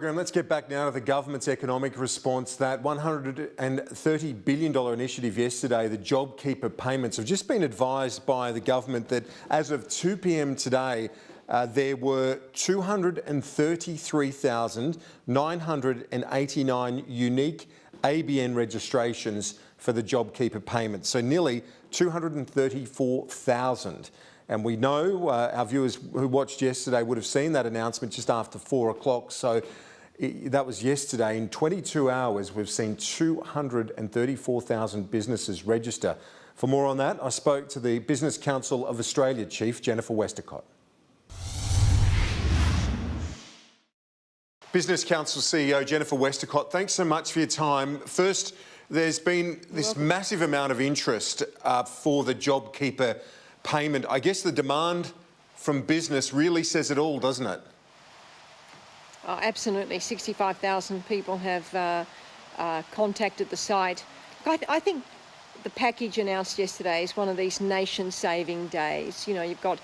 Let's get back now to the government's economic response. That $130 billion initiative yesterday, the JobKeeper payments, have just been advised by the government that as of 2 p.m. today, there were 233,989 unique ABN registrations for the JobKeeper payments, so nearly 234,000. And we know our viewers who watched yesterday would have seen that announcement just after 4 o'clock. So that was yesterday. In 22 hours, we've seen 234,000 businesses register. For more on that, I spoke to the Business Council of Australia Chief, Jennifer Westacott. Business Council CEO Jennifer Westacott, thanks so much for your time. First, there's been this massive amount of interest for the JobKeeper payment. I guess the demand from business really says it all, doesn't it? Oh, absolutely. 65,000 people have contacted the site. I think the package announced yesterday is one of these nation-saving days. You know, you've got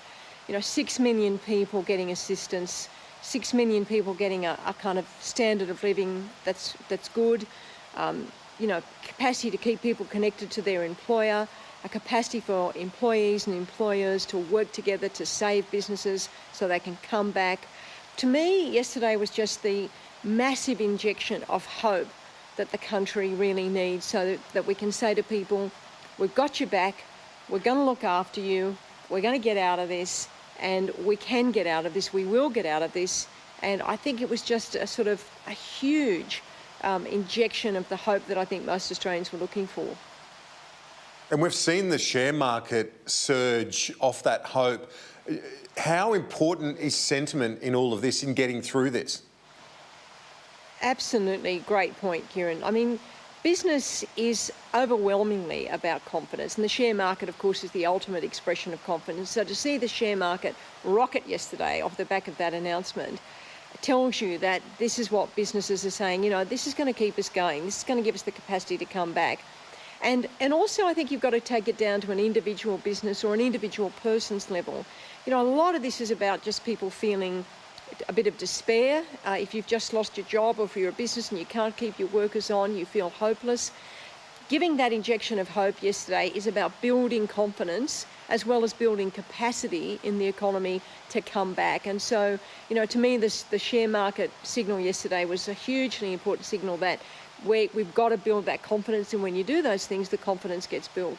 6 million people getting assistance, 6 million people getting a kind of standard of living that's good, capacity to keep people connected to their employer, a capacity for employees and employers to work together to save businesses so they can come back. To me, yesterday was just the massive injection of hope that the country really needs, so that we can say to people, we've got your back, we're going to look after you, we're going to get out of this, and we can get out of this, we will get out of this. And I think it was just a sort of a huge injection of the hope that I think most Australians were looking for. And we've seen the share market surge off that hope. How important is sentiment in all of this, in getting through this? Absolutely, great point, Kieran. I mean, business is overwhelmingly about confidence, and the share market, of course, is the ultimate expression of confidence. So to see the share market rocket yesterday off the back of that announcement tells you that this is what businesses are saying, this is going to keep us going, this is going to give us the capacity to come back. And also, I think you've got to take it down to an individual business or an individual person's level. A lot of this is about just people feeling a bit of despair. If you've just lost your job, or if you're a business and you can't keep your workers on, you feel hopeless. Giving that injection of hope yesterday is about building confidence as well as building capacity in the economy to come back. And so, to me, the share market signal yesterday was a hugely important signal that we've got to build that confidence, and when you do those things, the confidence gets built.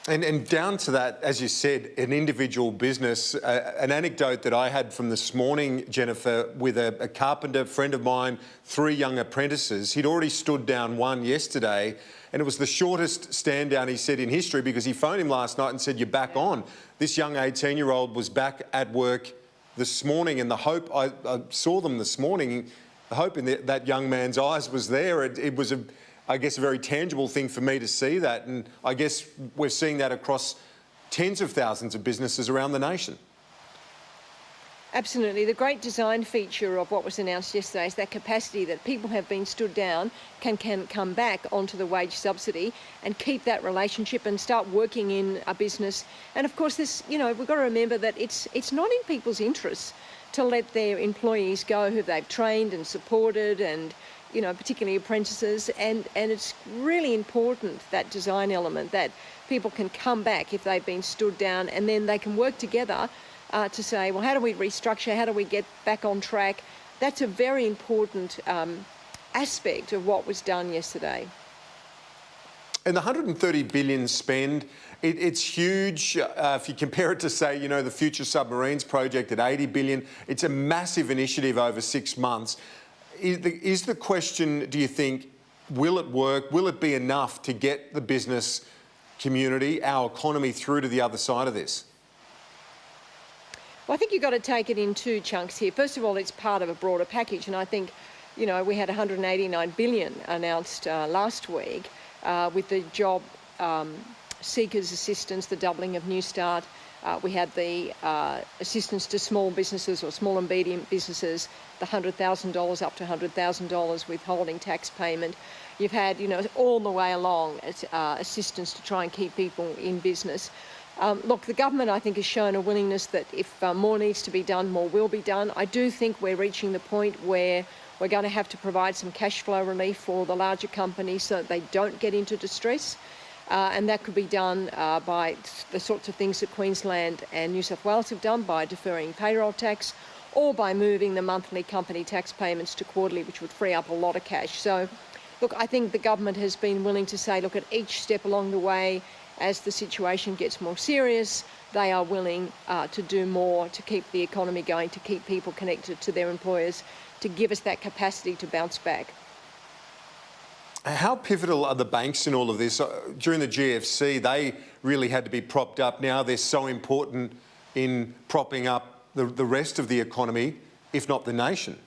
And down to that, as you said, an individual business, an anecdote that I had from this morning, Jennifer, with a carpenter friend of mine, 3 young apprentices. He'd already stood down one yesterday, and it was the shortest stand down, he said, in history, because he phoned him last night and said, "You're back on." This young 18-year-old was back at work this morning, and the hope, I saw them this morning, the hope in that young man's eyes was there. It was, I guess, a very tangible thing for me to see that. And I guess we're seeing that across tens of thousands of businesses around the nation. Absolutely. The great design feature of what was announced yesterday is that capacity that people have been stood down can come back onto the wage subsidy and keep that relationship and start working in a business. And of course, this, we've got to remember that it's not in people's interests to let their employees go who they've trained and supported, and particularly apprentices, and it's really important, that design element, that people can come back if they've been stood down, and then they can work together to say, well, how do we restructure, how do we get back on track? That's a very important aspect of what was done yesterday. And the $130 billion spend, it's huge. If you compare it to, say, the Future Submarines project at $80 billion, it's a massive initiative over 6 months. Is the question, do you think, will it work? Will it be enough to get the business community, our economy, through to the other side of this? Well, I think you've got to take it in 2 chunks here. First of all, it's part of a broader package, and I think, we had $189 billion announced last week with the job seekers assistance, the doubling of New Start. We had the assistance to small businesses or small and medium businesses, the $100,000 up to $100,000 withholding tax payment. You've had, all the way along assistance to try and keep people in business. Look, the government, I think, has shown a willingness that if more needs to be done, more will be done. I do think we're reaching the point where we're going to have to provide some cash flow relief for the larger companies so that they don't get into distress. And that could be done by the sorts of things that Queensland and New South Wales have done, by deferring payroll tax, or by moving the monthly company tax payments to quarterly, which would free up a lot of cash. So, look, I think the government has been willing to say, look, at each step along the way, as the situation gets more serious, they are willing to do more to keep the economy going, to keep people connected to their employers, to give us that capacity to bounce back. How pivotal are the banks in all of this? During the GFC, they really had to be propped up. Now they're so important in propping up the rest of the economy, if not the nation.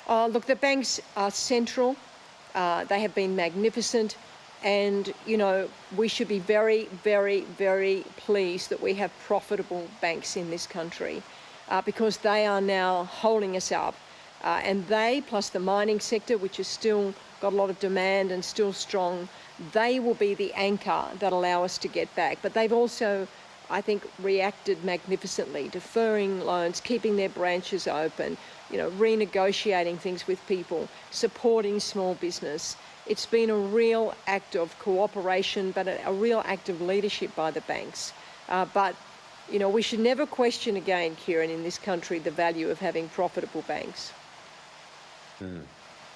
Look, the banks are central. They have been magnificent. And, you know, we should be very, very, very pleased that we have profitable banks in this country because they are now holding us up. And they, plus the mining sector, which has still got a lot of demand and still strong, they will be the anchor that allow us to get back. But they've also, I think, reacted magnificently, deferring loans, keeping their branches open, you know, renegotiating things with people, supporting small business. It's been a real act of cooperation, but a real act of leadership by the banks. But, you know, we should never question again, Kieran, in this country, the value of having profitable banks.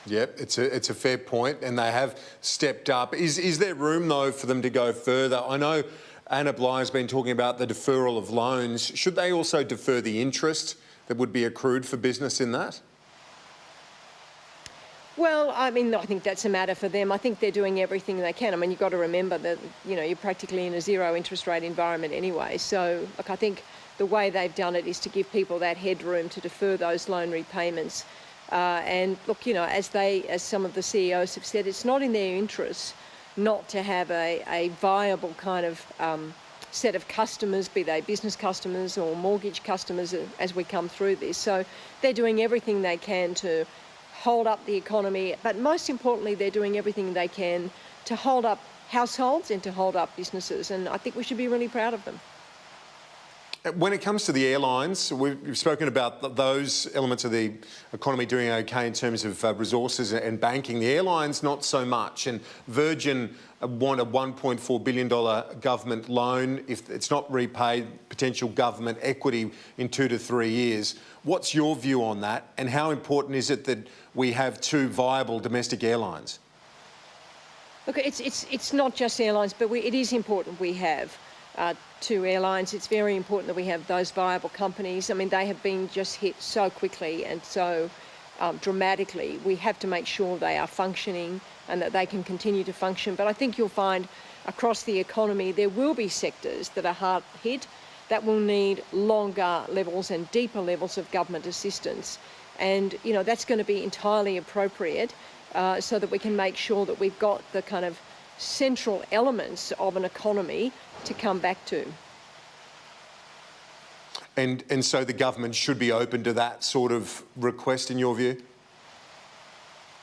Yep, it's a fair point, and they have stepped up. Is there room, though, for them to go further? I know Anna Bligh has been talking about the deferral of loans. Should they also defer the interest that would be accrued for business in that? Well, I mean, I think that's a matter for them. I think they're doing everything they can. I mean, you've got to remember that, you know, you're practically in a zero interest rate environment anyway. So, look, I think the way they've done it is to give people that headroom to defer those loan repayments. And look, you know, as some of the CEOs have said, it's not in their interests not to have a viable kind of set of customers, be they business customers or mortgage customers, as we come through this. So they're doing everything they can to hold up the economy, but most importantly, they're doing everything they can to hold up households and to hold up businesses, and I think we should be really proud of them. When it comes to the airlines, we've spoken about those elements of the economy doing okay in terms of resources and banking. The airlines, not so much. And Virgin want a $1.4 billion government loan. If it's not repaid, potential government equity in 2 to 3 years. What's your view on that? And how important is it that we have two viable domestic airlines? Look, it's not just airlines, but it is important we have two airlines. It's very important that we have those viable companies. I mean, they have been just hit so quickly and so dramatically. We have to make sure they are functioning and that they can continue to function. But I think you'll find across the economy there will be sectors that are hard hit that will need longer levels and deeper levels of government assistance. And, you know, that's going to be entirely appropriate so that we can make sure that we've got the kind of central elements of an economy to come back to. And so the government should be open to that sort of request, in your view?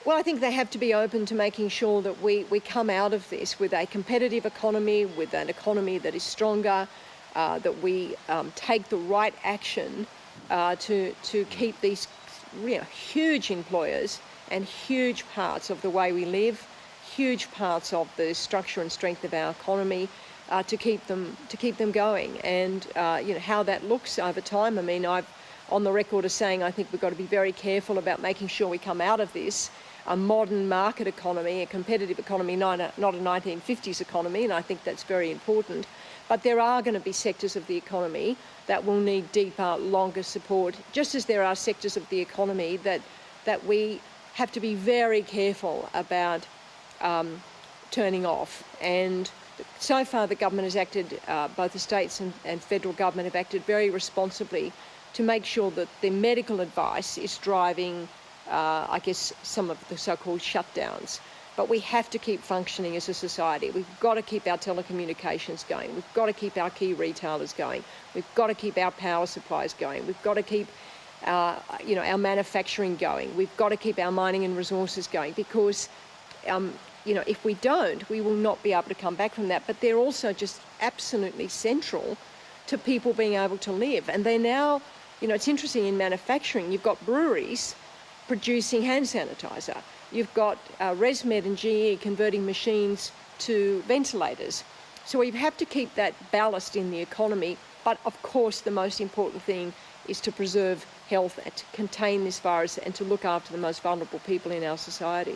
Well, I think they have to be open to making sure that we come out of this with a competitive economy, with an economy that is stronger, that we take the right action to keep these huge employers and huge parts of the way we live, huge parts of the structure and strength of our economy, to keep them going. And how that looks over time. I mean, I'm on the record as saying I think we've got to be very careful about making sure we come out of this a modern market economy, a competitive economy, not a 1950s economy, and I think that's very important. But there are going to be sectors of the economy that will need deeper, longer support, just as there are sectors of the economy that we have to be very careful about turning off. And so far the government has acted, both the states and federal government have acted very responsibly to make sure that the medical advice is driving, some of the so-called shutdowns. But we have to keep functioning as a society. We've got to keep our telecommunications going. We've got to keep our key retailers going. We've got to keep our power supplies going. We've got to keep our manufacturing going. We've got to keep our mining and resources going, because if we don't, we will not be able to come back from that. But they're also just absolutely central to people being able to live. And they're now, it's interesting in manufacturing, you've got breweries producing hand sanitizer. You've got ResMed and GE converting machines to ventilators. So we have to keep that ballast in the economy. But of course, the most important thing is to preserve health and to contain this virus and to look after the most vulnerable people in our society.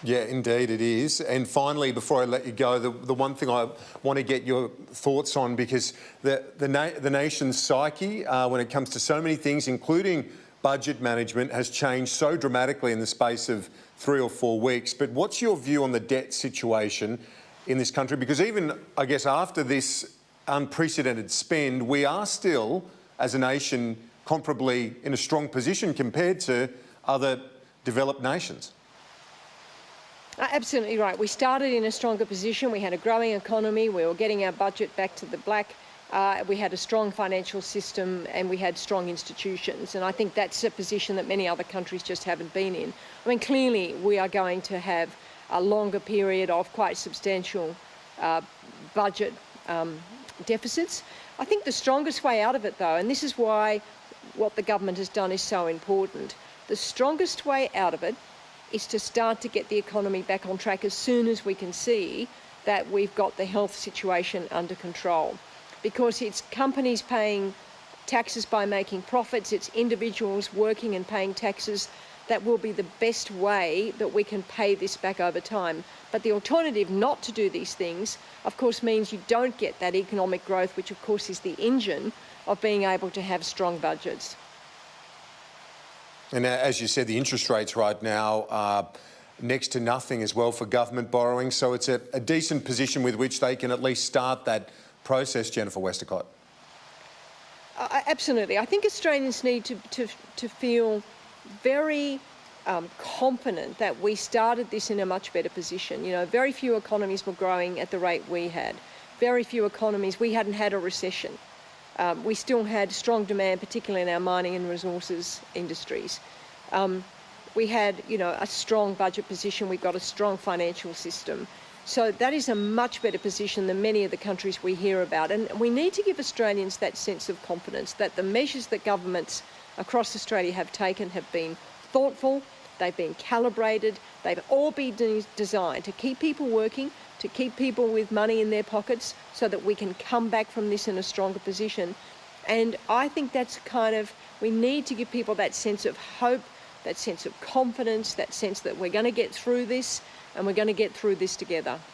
Yeah, indeed it is. And finally, before I let you go, the one thing I want to get your thoughts on, because the nation's psyche, when it comes to so many things, including budget management, has changed so dramatically in the space of 3 or 4 weeks. But what's your view on the debt situation in this country? Because even, I guess, after this unprecedented spend, we are still, as a nation, comparably in a strong position compared to other developed nations. Absolutely right. We started in a stronger position. We had a growing economy. We were getting our budget back to the black. We had a strong financial system and we had strong institutions. And I think that's a position that many other countries just haven't been in. I mean, clearly we are going to have a longer period of quite substantial budget deficits. I think the strongest way out of it, though, and this is why what the government has done is so important, the strongest way out of it is to start to get the economy back on track as soon as we can see that we've got the health situation under control. Because it's companies paying taxes by making profits, it's individuals working and paying taxes that will be the best way that we can pay this back over time. But the alternative not to do these things, of course, means you don't get that economic growth, which of course is the engine of being able to have strong budgets. And as you said, the interest rates right now are next to nothing as well for government borrowing. So it's a decent position with which they can at least start that process, Jennifer Westacott. Absolutely. I think Australians need to feel very confident that we started this in a much better position. Very few economies were growing at the rate we had. Very few economies, we hadn't had a recession. We still had strong demand, particularly in our mining and resources industries. We had, a strong budget position. We've got a strong financial system. So that is a much better position than many of the countries we hear about. And we need to give Australians that sense of confidence that the measures that governments across Australia have taken have been thoughtful, they've been calibrated, they've all been designed to keep people working, to keep people with money in their pockets so that we can come back from this in a stronger position. And I think that's we need to give people that sense of hope, that sense of confidence, that sense that we're going to get through this and we're going to get through this together.